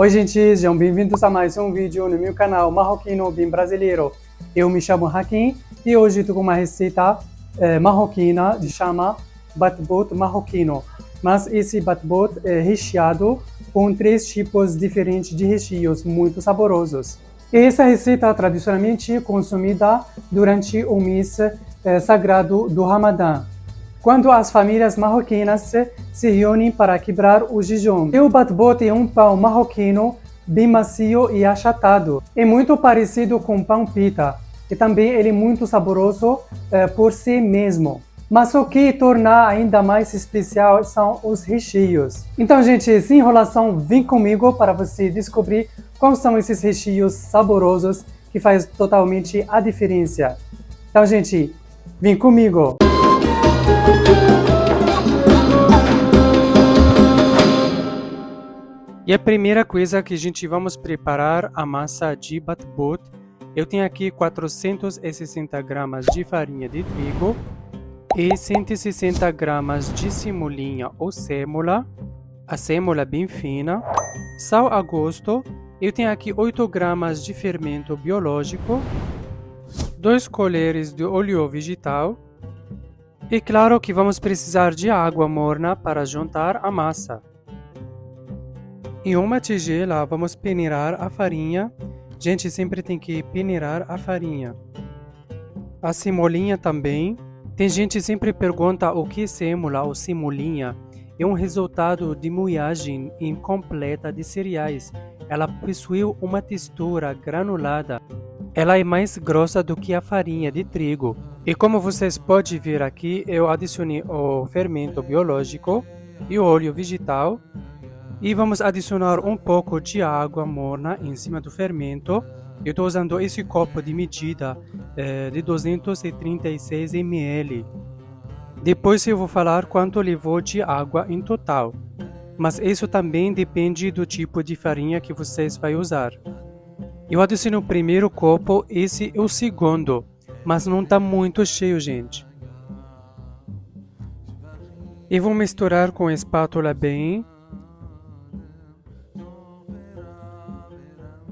Oi gente, sejam bem-vindos a mais um vídeo no meu canal Marroquino Bem Brasileiro. Eu me chamo Hakim e hoje estou com uma receita marroquina que chama batbot marroquino. Mas esse batbot é recheado com 3 tipos diferentes de recheios muito saborosos. E essa receita é tradicionalmente consumida durante o mês sagrado do Ramadã, quando as famílias marroquinas se reúnem para quebrar o jejum. E o batbot é um pão marroquino bem macio e achatado. É muito parecido com pão pita. E também ele é muito saboroso por si mesmo. Mas o que torna ainda mais especial são os recheios. Então, gente, sem enrolação, vem comigo para você descobrir quais são esses recheios saborosos que faz totalmente a diferença. Então, gente, vem comigo! E a primeira coisa que a gente vamos preparar a massa de batbot. Eu tenho aqui 460 gramas de farinha de trigo e 160 gramas de semolinha ou sêmola, a sêmola bem fina, sal a gosto. Eu tenho aqui 8 gramas de fermento biológico, 2 colheres de óleo vegetal. E claro que vamos precisar de água morna para juntar a massa. Em uma tigela vamos peneirar a farinha. Gente, sempre tem que peneirar a farinha. A semolinha também. Tem gente que sempre pergunta o que é sêmola ou semolinha. É um resultado de moagem incompleta de cereais. Ela possui uma textura granulada. Ela é mais grossa do que a farinha de trigo. E como vocês podem ver aqui, eu adicionei o fermento biológico e o óleo vegetal. E vamos adicionar um pouco de água morna em cima do fermento. Eu estou usando esse copo de medida de 236 ml. Depois eu vou falar quanto levou de água em total. Mas isso também depende do tipo de farinha que vocês vão usar. Eu adiciono o primeiro copo, esse é o segundo. Mas não está muito cheio, gente. E vou misturar com a espátula bem.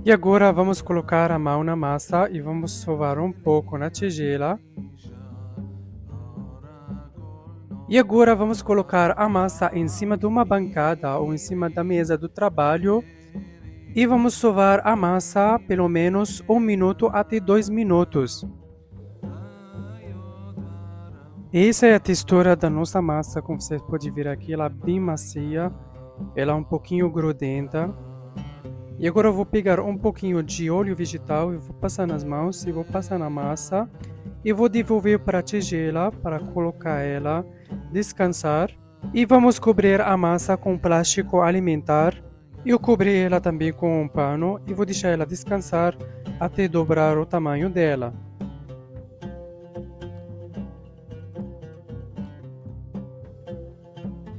E agora vamos colocar a mão na massa e vamos sovar um pouco na tigela. E agora vamos colocar a massa em cima de uma bancada ou em cima da mesa do trabalho. E vamos sovar a massa pelo menos 1 minuto até 2 minutos. Essa é a textura da nossa massa, como vocês podem ver aqui, ela é bem macia. Ela é um pouquinho grudenta. E agora eu vou pegar um pouquinho de óleo vegetal e vou passar nas mãos e vou passar na massa. E vou devolver para a tigela para colocar ela descansar. E vamos cobrir a massa com plástico alimentar. Eu cobri ela também com um pano e vou deixar ela descansar até dobrar o tamanho dela.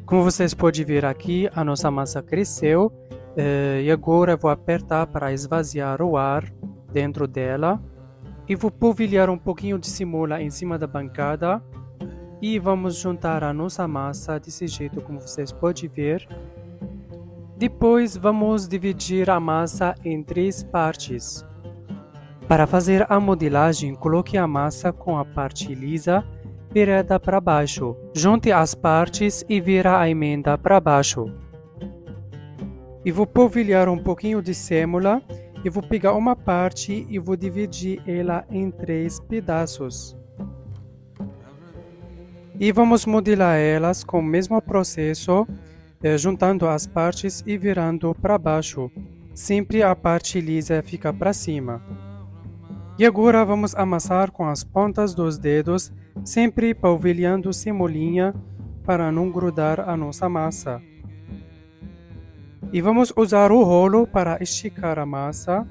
Como vocês podem ver aqui, a nossa massa cresceu. E agora eu vou apertar para esvaziar o ar dentro dela. E vou polvilhar um pouquinho de semola em cima da bancada. E vamos juntar a nossa massa desse jeito, como vocês podem ver. Depois vamos dividir a massa em 3 partes. Para fazer a modelagem, coloque a massa com a parte lisa virada para baixo. Junte as partes e vira a emenda para baixo. E vou polvilhar um pouquinho de sêmola. E vou pegar uma parte e vou dividir ela em 3 pedaços. E vamos modelar elas com o mesmo processo, juntando as partes e virando para baixo. Sempre a parte lisa fica para cima. E agora vamos amassar com as pontas dos dedos, sempre polvilhando semolinha para não grudar a nossa massa. E vamos usar o rolo para esticar a massa,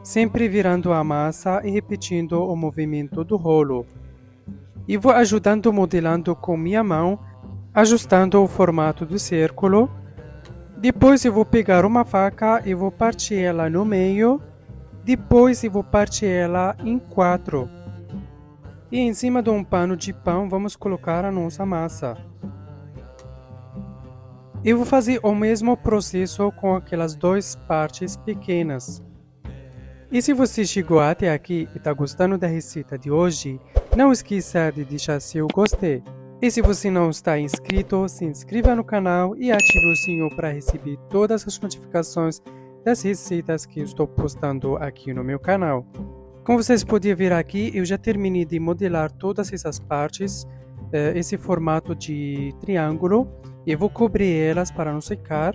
sempre virando a massa e repetindo o movimento do rolo. E vou ajudando modelando com minha mão, ajustando o formato do círculo. Depois eu vou pegar uma faca e vou partir ela no meio. Depois eu vou partir ela em 4. E em cima de um pano de pão vamos colocar a nossa massa. Eu vou fazer o mesmo processo com aquelas duas partes pequenas. E se você chegou até aqui e está gostando da receita de hoje, não esqueça de deixar seu gostei. E se você não está inscrito, se inscreva no canal e ative o sininho para receber todas as notificações das receitas que eu estou postando aqui no meu canal. Como vocês podem ver aqui, eu já terminei de modelar todas essas partes, esse formato de triângulo, e vou cobrir elas para não secar.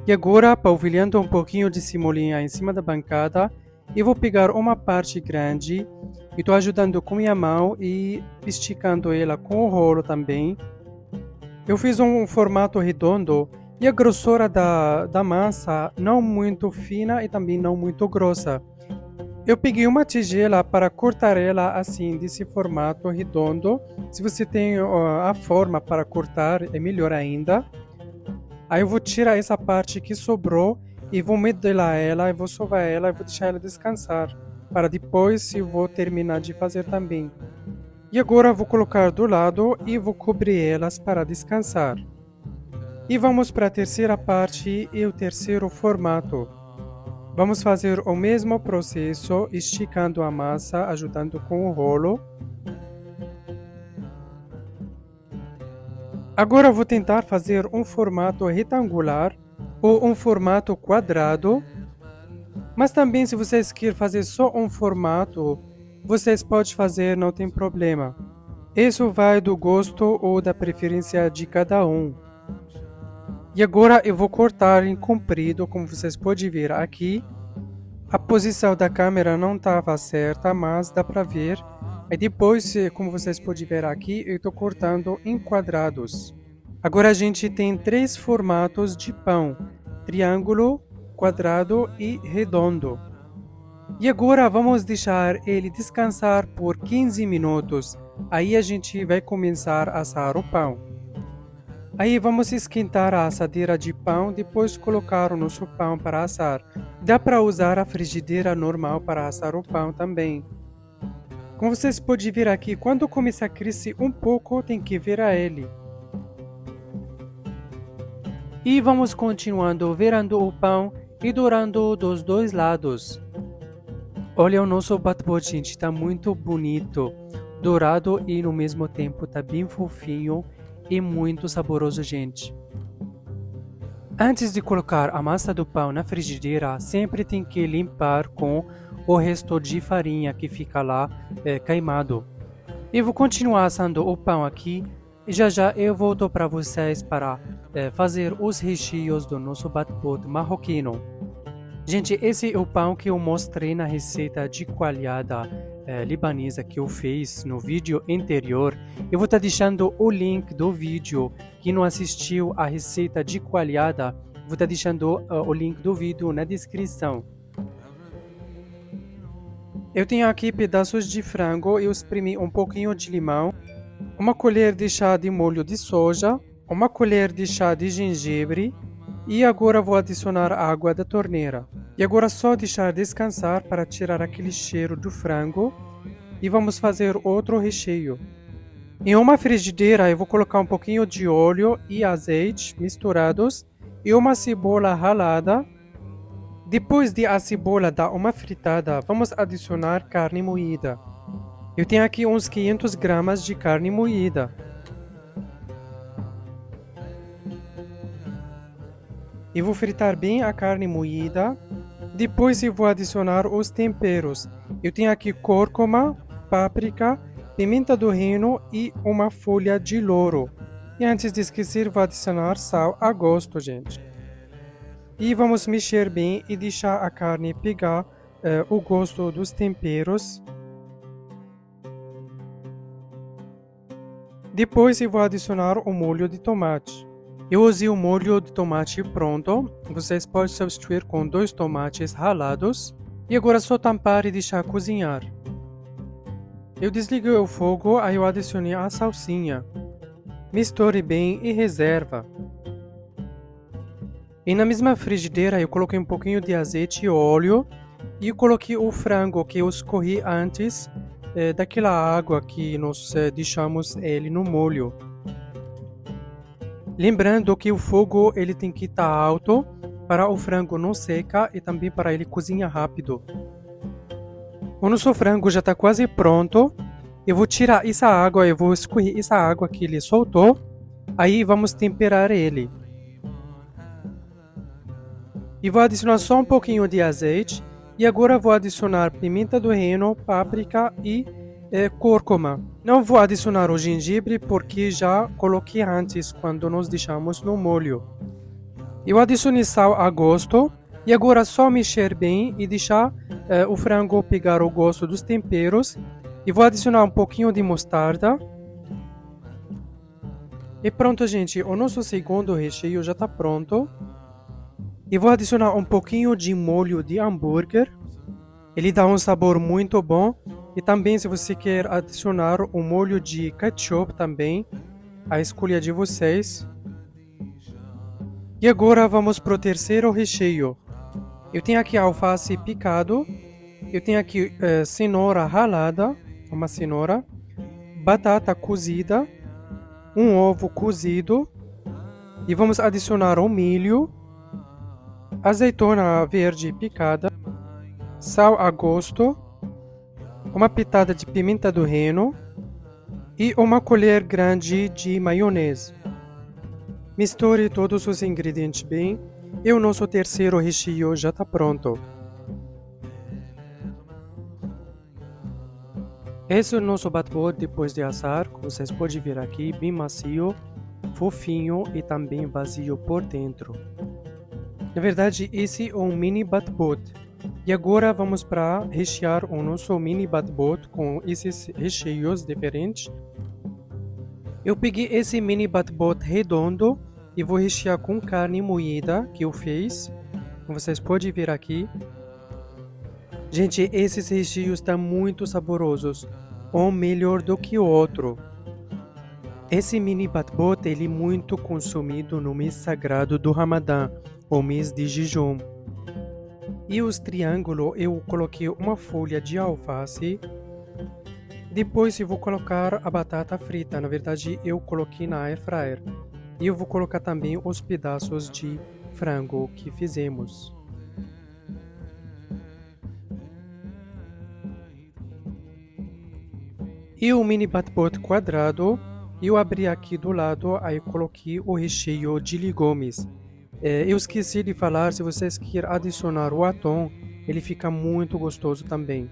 E agora, polvilhando um pouquinho de cebolinha em cima da bancada, eu vou pegar uma parte grande e estou ajudando com minha mão e esticando ela com o rolo também. Eu fiz um formato redondo e a grossura da massa não muito fina e também não muito grossa. Eu peguei uma tigela para cortar ela assim, desse formato redondo. Se você tem a forma para cortar, é melhor ainda. Aí eu vou tirar essa parte que sobrou e vou modelar ela, e vou sovar ela e vou deixar ela descansar. Para depois eu vou terminar de fazer também. E agora vou colocar do lado e vou cobrir elas para descansar. E vamos para a terceira parte e o terceiro formato. Vamos fazer o mesmo processo, esticando a massa, ajudando com o rolo. Agora vou tentar fazer um formato retangular ou um formato quadrado. Mas também, se vocês querem fazer só um formato, vocês podem fazer, não tem problema. Isso vai do gosto ou da preferência de cada um. E agora eu vou cortar em comprido, como vocês podem ver aqui. A posição da câmera não estava certa, mas dá para ver. E depois, como vocês podem ver aqui, eu estou cortando em quadrados. Agora a gente tem três formatos de pão: triângulo, quadrado e redondo. E agora vamos deixar ele descansar por 15 minutos. Aí a gente vai começar a assar o pão. Aí vamos esquentar a assadeira de pão, depois colocar o nosso pão para assar. Dá para usar a frigideira normal para assar o pão também. Como vocês podem ver aqui, quando começa a crescer um pouco, tem que virar ele. E vamos continuando virando o pão e dourando dos dois lados. Olha o nosso bate-bote, gente, está muito bonito, dourado e no mesmo tempo está bem fofinho e muito saboroso, gente. Antes de colocar a massa do pão na frigideira, sempre tem que limpar com o resto de farinha que fica lá queimado. Eu vou continuar assando o pão aqui e já já eu volto para vocês para fazer os recheios do nosso bate-bote marroquino. Gente, esse é o pão que eu mostrei na receita de coalhada libanesa que eu fiz no vídeo anterior. Eu vou estar deixando o link do vídeo. Quem não assistiu a receita de coalhada, vou estar deixando o link do vídeo na descrição. Eu tenho aqui pedaços de frango, eu espremi um pouquinho de limão, uma colher de chá de molho de soja, uma colher de chá de gengibre e agora vou adicionar água da torneira. E agora só deixar descansar para tirar aquele cheiro do frango e vamos fazer outro recheio. Em uma frigideira eu vou colocar um pouquinho de óleo e azeite misturados e uma cebola ralada. Depois de a cebola dar uma fritada, vamos adicionar carne moída. Eu tenho aqui uns 500 gramas de carne moída. Eu vou fritar bem a carne moída. Depois eu vou adicionar os temperos. Eu tenho aqui cúrcuma, páprica, pimenta do reino e uma folha de louro. E antes de esquecer, vou adicionar sal a gosto, gente. E vamos mexer bem e deixar a carne pegar o gosto dos temperos. Depois eu vou adicionar o molho de tomate. Eu usei o molho de tomate pronto. Vocês podem substituir com 2 tomates ralados. E agora é só tampar e deixar cozinhar. Eu desliguei o fogo, aí eu adicionei a salsinha. Misture bem e reserva. E na mesma frigideira eu coloquei um pouquinho de azeite e óleo. E eu coloquei o frango que eu escorri antes daquela água que nós deixamos ele no molho. Lembrando que o fogo ele tem que estar alto para o frango não secar e também para ele cozinhar rápido. O nosso frango já está quase pronto. Eu vou tirar essa água, eu vou escorrer essa água que ele soltou. Aí vamos temperar ele. E vou adicionar só um pouquinho de azeite. E agora vou adicionar pimenta do reino, páprica e cúrcuma. Não vou adicionar o gengibre porque já coloquei antes quando nós deixamos no molho. Eu adicionei sal a gosto. E agora só mexer bem e deixar o frango pegar o gosto dos temperos. E vou adicionar um pouquinho de mostarda. E pronto, gente. O nosso segundo recheio já está pronto. E vou adicionar um pouquinho de molho de hambúrguer. Ele dá um sabor muito bom. E também, se você quer adicionar um molho de ketchup também, a escolha de vocês. E agora vamos para o terceiro recheio. Eu tenho aqui alface picado. Eu tenho aqui cenoura ralada, uma cenoura, batata cozida, um ovo cozido. E vamos adicionar o milho, azeitona verde picada, sal a gosto, uma pitada de pimenta do reino e uma colher grande de maionese. Misture todos os ingredientes bem e o nosso terceiro recheio já está pronto. Esse é o nosso bate-bot depois de assar, como vocês podem ver aqui, bem macio, fofinho e também vazio por dentro. Na verdade, esse é um mini bate-bot. E agora vamos para rechear o nosso mini bate-bot com esses recheios diferentes. Eu peguei esse mini bate-bot redondo e vou rechear com carne moída que eu fiz. Como vocês podem ver aqui. Gente, esses recheios estão muito saborosos. Um melhor do que o outro. Esse mini bate-bot ele é muito consumido no mês sagrado do Ramadã, o mês de jejum. E os triângulos eu coloquei uma folha de alface. Depois eu vou colocar a batata frita. Na verdade eu coloquei na air fryer. E eu vou colocar também os pedaços de frango que fizemos. E o mini bate-bot quadrado, eu abri aqui do lado, aí coloquei o recheio de legumes. Eu esqueci de falar, se vocês querem adicionar o atum, ele fica muito gostoso também.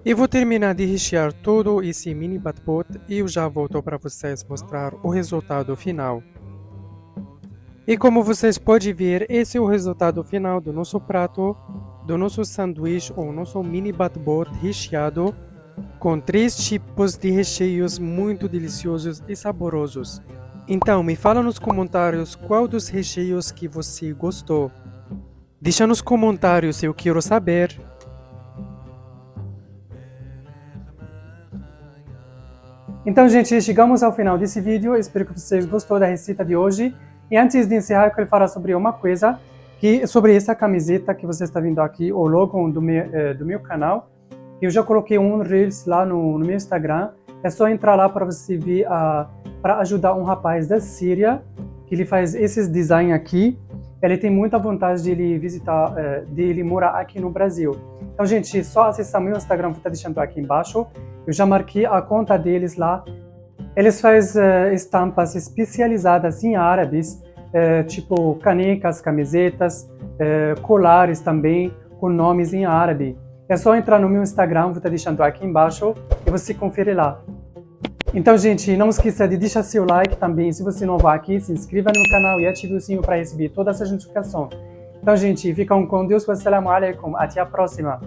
E vou terminar de rechear todo esse mini bate-bot e eu já volto para vocês mostrar o resultado final. E como vocês podem ver, esse é o resultado final do nosso prato, do nosso sanduíche ou nosso mini bate-bot recheado, com 3 tipos de recheios muito deliciosos e saborosos. Então, me fala nos comentários qual dos recheios que você gostou. Deixa nos comentários, eu quero saber. Então, gente, chegamos ao final desse vídeo. Espero que vocês gostaram da receita de hoje. E antes de encerrar, eu quero falar sobre uma coisa, sobre essa camiseta que você está vendo aqui, o logo do meu canal. Eu já coloquei um Reels lá no meu Instagram. É só entrar lá para você ver, para ajudar um rapaz da Síria, que ele faz esses designs aqui. Ele tem muita vontade de ele visitar, de ele morar aqui no Brasil. Então, gente, só acessar meu Instagram, vou estar deixando aqui embaixo. Eu já marquei a conta deles lá. Eles fazem estampas especializadas em árabes, tipo canecas, camisetas, colares também, com nomes em árabe. É só entrar no meu Instagram, vou estar deixando aqui embaixo e você confere lá. Então, gente, não esqueça de deixar seu like também. Se você não vai aqui, se inscreva no canal e ative o sininho para receber todas as notificações. Então, gente, ficam com Deus. Wassalamu alaikum. Até a próxima.